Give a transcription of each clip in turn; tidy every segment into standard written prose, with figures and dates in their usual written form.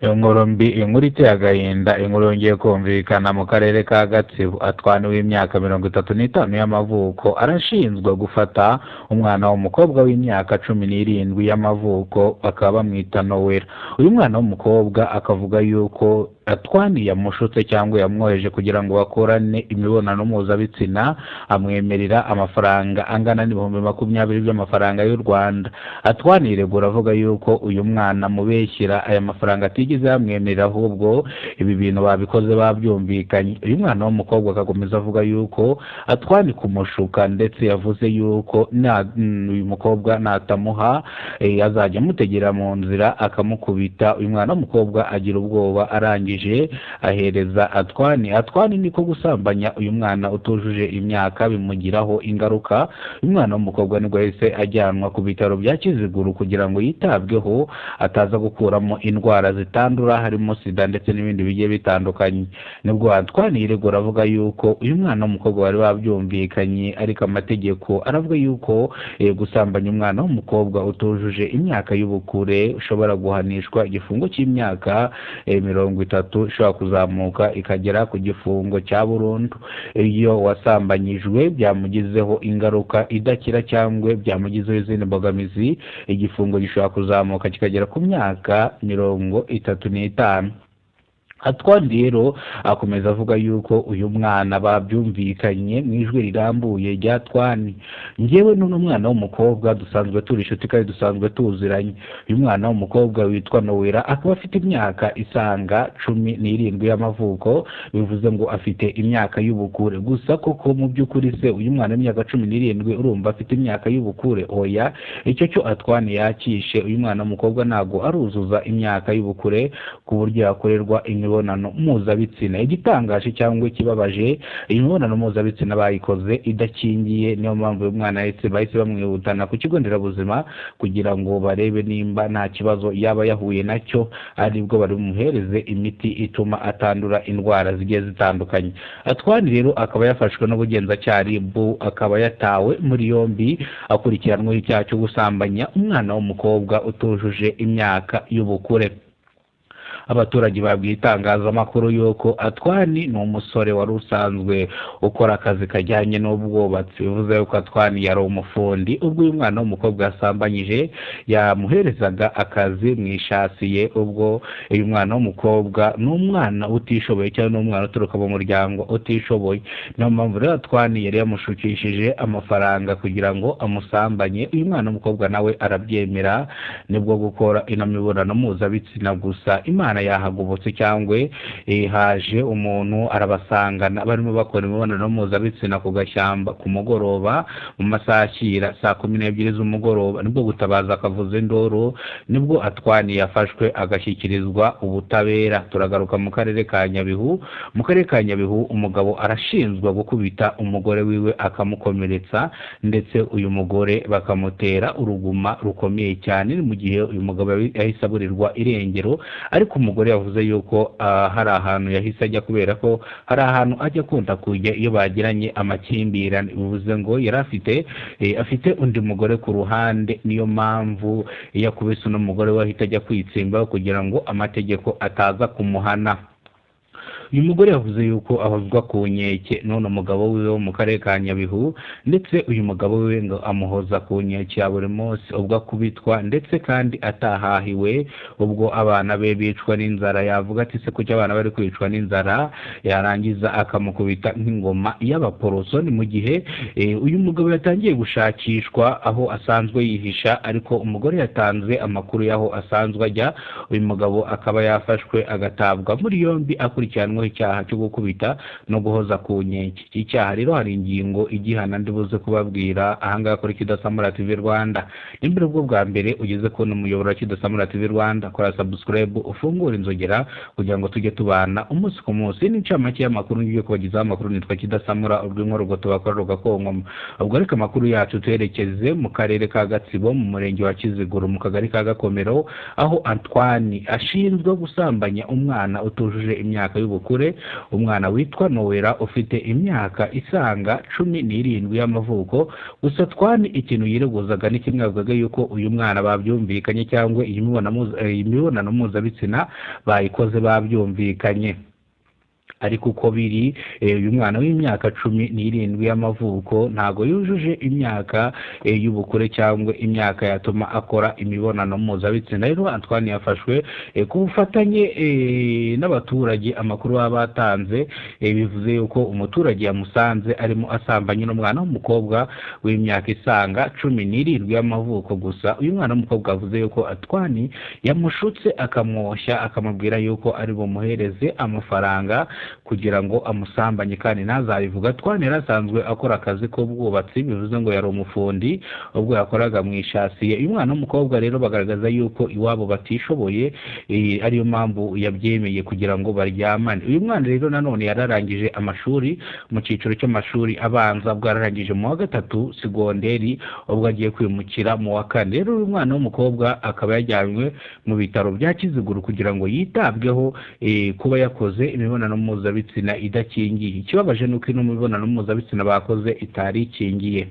Inkuru mbi, inkuru iteye agahinda, inkuru yongeye kumvikana mu karere ka Gatsibo. Atwana w'imyaka 35 y'amavuko arashinjwa gufata umwana w'umukobwa w'imyaka 17 y'amavuko, bakaba bamwita Nowera. Uyu mwana w'umukobwa akavuga yuko Atwani yamushutse cyangwa yamwoheje kugira ngo bakorane imibonano mpuzabitsina, amwemerera amafaranga angana n'ibihumbi 20 by'amafaranga y'u Rwanda. Atwani yiregura avuga yuko uyu mwana mubeshyira aya mafaranga atigeze yamwemerera, ahubwo ibi bintu babikoze babyumvikanye. Uyu mwana w'umukobwa akakomeza avuga yuko Atwani kumushuka, ndetse yavuze yuko uyu mukobwa natamuha azajya amutegera mu nzira akamukubita. Uyu mwana w'umukobwa agira ubwoba, arangije ahereza Atwani niko gusambanya uyu mwana utujuje imyaka, bimugiraho ingaruka. Uyu mwana w'umukobwa nibwo yahise ajyanwa ku bitaro bya Kiziguru kugira ngo yitabweho ataza gukuramo indwara zitandura harimo sida ndetse n'ibindi bigiye bitandukanye. Nibwo Atwani yiregura avuga yuko uyu mwana w'umukobwa bari babyumvikanye, ariko amategeko aravuga yuko gusambanya umwana w'umukobwa utujuje imyaka y'ubukure ushobora guhanishwa igifungo cy'imyaka 30, ishobora kuzamuka ikagera ku gifungo cya burundu. Iyo wasambanyijwe byamugizeho ingaruka idakira cyangwa byamugizeho izindi mbogamizi, igifungo gishobora kuzamuka kikagera ku myaka 35. Atwani rero akomeza avuga yuko uyu mwana babyumvikanye mu ijwi rirambuye rya Atwani: njyewe n'uno mwana w'umukobwa dusanzwe turi inshuti kandi dusanzwe tuziranye. Uyu mwana w'umukobwa witwa Nowera akaba afite imyaka isanga 17 y'amavuko, bivuze ngo afite imyaka y'ubukure. Gusa koko mu by'ukuri se uyu mwana w'imyaka 17 urumva afite imyaka y'ubukure? Oya, icyo cyo Atwani yakishe. Uyu mwana w'umukobwa ntago aruzuza imyaka y'ubukure ku buryo yakorerwa imibonano mpuzabitsina. Igitangaje cyangwa ikibabaje, imibonano mpuzabitsina bayikoze idakingiye, niyo mpamvu uyu mwana bahise bamwihutana ku kigo nderabuzima kugira ngo barebe nimba nta kibazo yaba yahuye nacyo, aribwo bari bumuhereze imiti ituma atandura indwara zigiye zitandukanye. Atwani rero akaba yafashwe n'ubugenzacyaha RIB, akaba yatawe muri yombi akurikiranweho icyaha cyo gusambanya umwana w'umukobwa utujuje imyaka y'ubukure. Abaturage babwiye itangazamakuru yuko Atwani ni umusore wari usanzwe ukora akazi kajyanye n'ubwubatsi, bivuze yuko Atwani yari umufundi. Ubwo uyu mwana w'umukobwa yasambanyije yamuherezaga akazi mu ishasiye. Ubwo uyu mwana w'umukobwa ni umwana utishoboye cyangwa n'umwana uturuka mu muryango utishoboye, niyo mpamvu rero Atwani yari yamushukishije amafaranga kugira ngo amusambanye. Uyu mwana w'umukobwa nawe arabyemera, nibwo gukora ino mibonano mpuzabitsina. Gusa Imana yahagobotse cyangwa haje umuntu arabasangana barimo bakora imibonano mpuzabitsina ku gashyamba ku mugoroba mu masaha ashyira saa 12 z'umugoroba. Nibwo gutabaza akavuza induru, nibwo Atwani yafashwe agashyikirizwa ubutabera. Turagaruka mu karere ka Nyabihu. Mu karere ka Nyabihu umugabo arashinjwa gukubita umugore wiwe akamukomeretsa, ndetse uyu mugore bakamutera uruguma rukomeye cyane, mu gihe uyu mugabo yahise aburirwa irengero. Ariko umugore yavuze yuko hari ahantu yahise ajya, kubera ko hari ahantu ajya akunda kujya iyo bagiranye amakimbirane. Bivuze ngo yari afite undi mugore ku ruhande, niyo mpamvu yakubise uno mugore we ahita ajya kwitsimbaho kugira ngo amategeko ataza kumuhana. Uyu mugore yavuze yuko abazwa ku nkeke none umugabo wiwe wo mu karere ka Nyabihu, ndetse uyu mugabo wiwe ngo amuhoza ku nkeke ya buri munsi, ubwo akubitwa ndetse kandi atahahiwe. Ubwo abana be bicwa n'inzara, yavuga ati se kuki abana bari kwicwa n'inzara, yarangiza akamukubita nk'ingoma y'abaporoso. Ni mu gihe uyu mugabo yatangiye gushakishwa aho asanzwe yihisha, ariko umugore yatanze amakuru y'aho asanzwe ajya. Uyu mugabo akaba yafashwe agatabwa muri yombi akurikiranwa icyaha cyo gukubita no guhoza ku nkeke. Iki cyaha rero hari ingingo igihana ndibuze kubabwira ahangaha kuri Kidasamura TV Rwanda. Nimbere ubwo bwa mbere ugeze ko n'umuyoboro wa Kidasamura TV Rwanda, kora subscribe, ufungura inzogera kugira ngo tujye tubana umunsi ku munsi. N'incamake y'amakuru ngiye kubagezaho amakuru nitwa Kidasamura, urw'inkuru tubakorera gakongo. Ubwo reka amakuru yacu twerekeze mu karere ka Gatsibo, mu murenge wa Kiziguru, mu kagari ka Gakomero, aho Atwani ashinzwe gusambanya umwana utujuje imyaka y'ubukure y'ubukure umwana witwa Nowera ufite imyaka isanga 17 y'amavuko. Gusa Twani ikintu yireguzaga ni kimwe, avuga yuko uyu mwana babyumvikanye cyangwa iyi mibonano mpuzabitsina bayikoze babyumvikanye. Ariko uko biri uyu mwana w'imyaka 17 y'amavuko ntago yujuje imyaka y'ubukure cyangwa imyaka yatuma akora imibonano mpuzabitsina. Rero Antoine yafashwe ku bufatanye n'abaturage. Amakuru batanze bivuze yuko umuturage yamusanze arimo asambanye n'umwana w'umukobwa w'imyaka isanga 17 y'amavuko. Gusa uyu mwana w'umukobwa avuze yuko Antoine yamushutse akamwoshya, akamubwira yuko ari bumuhereze amafaranga kugira ngo amusambanye kandi ntazabivuga. Twane yarasanzwe akora akazi k'ubwubatsi, bivuze ngo yari umufundi ubwo yakoraga mu ishasiye. Uyu mwana w'umukobwa rero bagaragaza yuko iwabo batishoboye, ariyo mpamvu yabyemeye kugira ngo baryamane. Uyu mwana rero nanone yararangije amashuri mu cyiciro cy'amashuri abanza, ubwo yararangije mu wa 3 segonderi, ubwo agiye kwimukira mu wa 4. Rero uyu mwana w'umukobwa akaba yajyanywe mu bitaro bya Kiziguro kugira ngo yitabweho kuba yakoze imibonano mpuzabitsina idakingiye. Ikibabaje nuko ino mibonano mpuzabitsina bakoze itari ikingiye.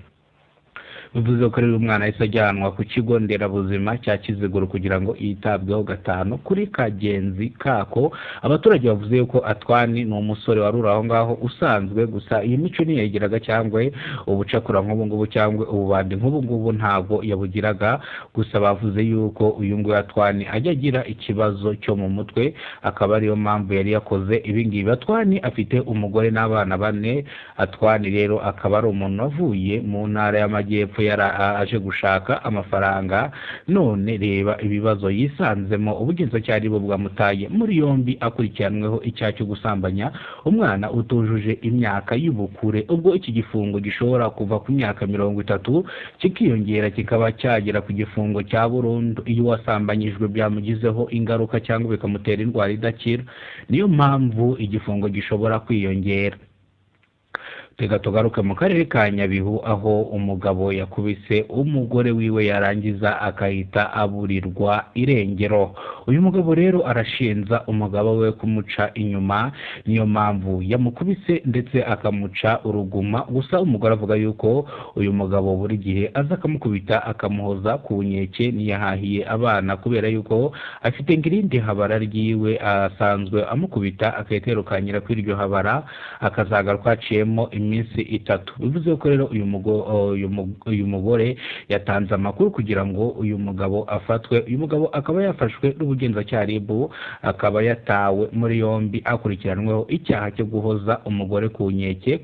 Bivuze ko rero umwana yahise ajyanwa ku kigo nderabuzima cya Kiziguro kugira ngo yitabweho 5 kuri kagenzi kako. Abaturage bavuze yuko Antoine ni umusore wari uraho ngaho usanzwe, gusa iyi mico ntiyagiraga cyangwa ubucakura nk'ubu ngubu cyangwa ububandi nk'ubu ngubu ntabwo yabugiraga. Gusa bavuze yuko uyu nguyu Antoine ajya agira ikibazo cyo mu mutwe, akaba ariyo mpamvu yari yakoze ibi ngibi. Antoine afite umugore n'abana 4. Antoine rero akaba ari umuntu wavuye mu ntara y'Amajyepfo aje gushaka amafaranga. None reba ibibazo yisanzemo. Ubugenzacyaha bwo bwamutaye muri yombi akurikiranweho icyaha cyo gusambanya umwana utujuje imyaka y'ubukure. Ubwo iki gifungo gishobora kuva ku myaka 30 kikiyongera kikaba cyagera ku gifungo cya burundu iyo wasambanyijwe byamugizeho ingaruka cyangwa bikamutera indwara idakira. Niyo mpamvu igifungo gishobora kwiyongera. Tega tugaruke mu karere ka Nyabihu aho umugabo yakubise umugore wiwe yarangiza akahita aburirwa irengero. Uyu mugabo rero arashinza umugabo we kumuca inyuma, niyo mpamvu yamukubise ndetse akamuca uruguma. Gusa umugore avuga yuko uyu mugabo buri gihe aza akamukubita akamuhoza ku nkeke niyahahiye abana, kubera yuko afite ngirindi habara ryiwe asanzwe amukubita akaterukanyira kuri iryo habara akazagaruka aciyemo iminsi 3. Bivuze ko rero uyu mugore yatanze amakuru kugira ngo uyu mugabo afatwe. Uyu mugabo akaba yafashwe n'ubugenzacyaha akaba yatawe muri yombi akurikiranweho icyaha cyo guhoza umugore ku nkeke,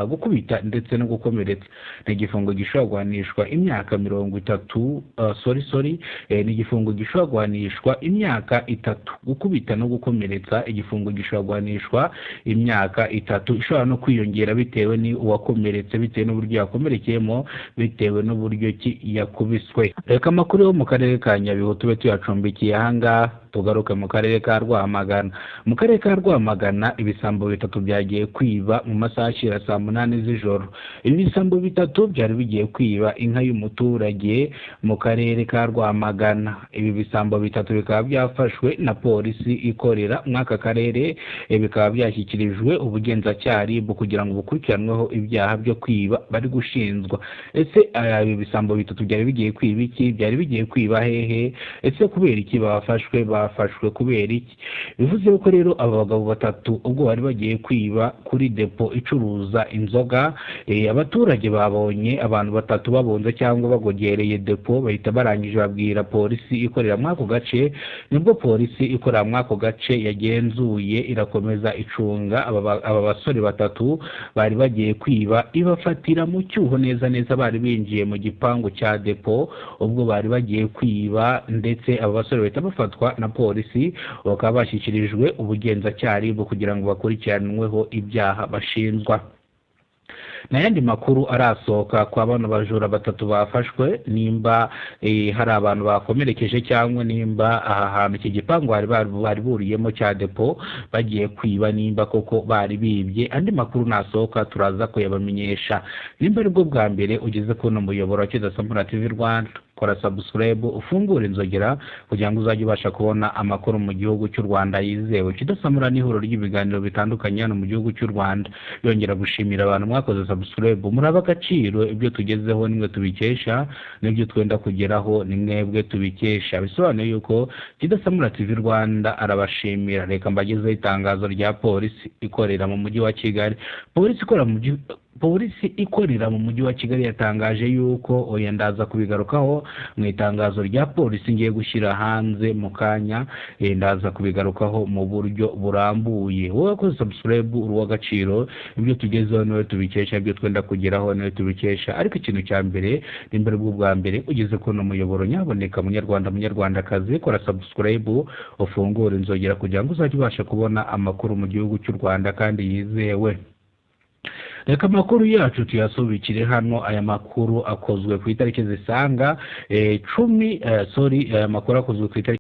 gukubita ndetse no gukomeretsa. Ni igifungo gishobora guhanishwa imyaka 30 ni igifungo gishobora guhanishwa imyaka 3. Gukubita no gukomeretsa igifungo gishobora guhanishwa imyaka 3, ishobora no kwiyongera bitewe ni uwakomeretse, bitewe n'uburyo yakomerekeyemo, bitewe n'uburyo ki yakubiswe. Reka amakuru yo mu karere ka Nyabihu tube tuyacumbikiye ahangaha. Tugaruke mu karere ka Rwamagana. Mu karere ka Rwamagana ibisambo 3 byagiye kwiba mu masaha ashira saa 8 z'ijoro. Ibi bisambo 3 byari bigiye kwiba inka y'umuturage mu karere ka Rwamagana. Ibi bisambo 3 bikaba byafashwe na polisi ikorera mwaka karere, bikaba byashyikirijwe ubugenzacyaha kugira ngo bukurikiranweho ibyaha byo kwiba bari gushinzwa. Ese ibi bisambo 3 byari bigiye kwiba iki? Byari bigiye kwiba hehe? Ese kubera iki bafashwe kubera iki? Bivuze ko rero aba bagabo 3 ubwo bari bagiye kwiba kuri depo icuruza inzoga, abaturage babonye abantu 3 babonze cyangwa bagogereye depo, bahita barangije babwira polisi ikorera mwako gace. Nibwo polisi ikorera mwako gace yagenzuye irakomeza icunga aba basore 3 bari bagiye kwiba, ibafatira mu cyuho neza bari binjiye mu gipangu cya depo ubwo bari bagiye kwiba, ndetse aba basore bahita bafatwa na polisi bakaba bashyikirijwe ubugenzacyaha kugira ngo bakurikiranweho ibyaha bashinjwa. N'ayandi makuru arasohoka kwa bano bajura 3 bafashwe, nimba hari abantu bakomerekeje cyangwa nimba aha hantu iki gipangu bari buriyemo cya depo bagiye kwiba, nimba koko bari bibye. Andi makuru nasohoka turaza kuyabamenyesha. Nimba aribwo bwa mbere ugeze kuno muyoboro wa Kidasamura TV Rwanda, kora subscribe ufungura inzogera kugira ngo uzajye ubasha kubona amakuru mu gihugu cy'u Rwanda yizewe. Kidasamura n'ihuriro ry'ibiganiro bitandukanye hano mu gihugu cy'u Rwanda. Yongera gushimira abantu mwakoze subscribe, muraba agaciro, ibyo tugezeho nimwe tubikesha, n'ibyo twenda kugeraho ni mwebwe tubikesha. Bisobanuye yuko Kidasamura TV Rwanda arabashimira. Reka mbagezeho itangazo rya polisi ikorera mu mujyi wa Kigali. Polisi ikorera mu mujyi wa Kigali yatangaje yuko oya ndaza kubigarukaho mu itangazo rya polisi ngiye gushyira hanze mu kanya, ndaza kubigarukaho mu buryo burambuye. Wowe ko subscribe uruwa gaciro, ibyo tugezeho niwe tubikesha, ibyo twenda kugeraho niwe tubikesha. Ariko ikintu cya mbere imbere bwa mbere ugeze ko no muyoboro, nyaboneka munyarwandakazi, kora subscribe ufungura inzogera kugira ngo uzajye ubasha kubona amakuru mu gihugu cy'u Rwanda kandi yizewe. Reka amakuru yacu tuyasubikire hano. Aya makuru akozwe ku itariki zisanga aya makuru akozwe ku itariki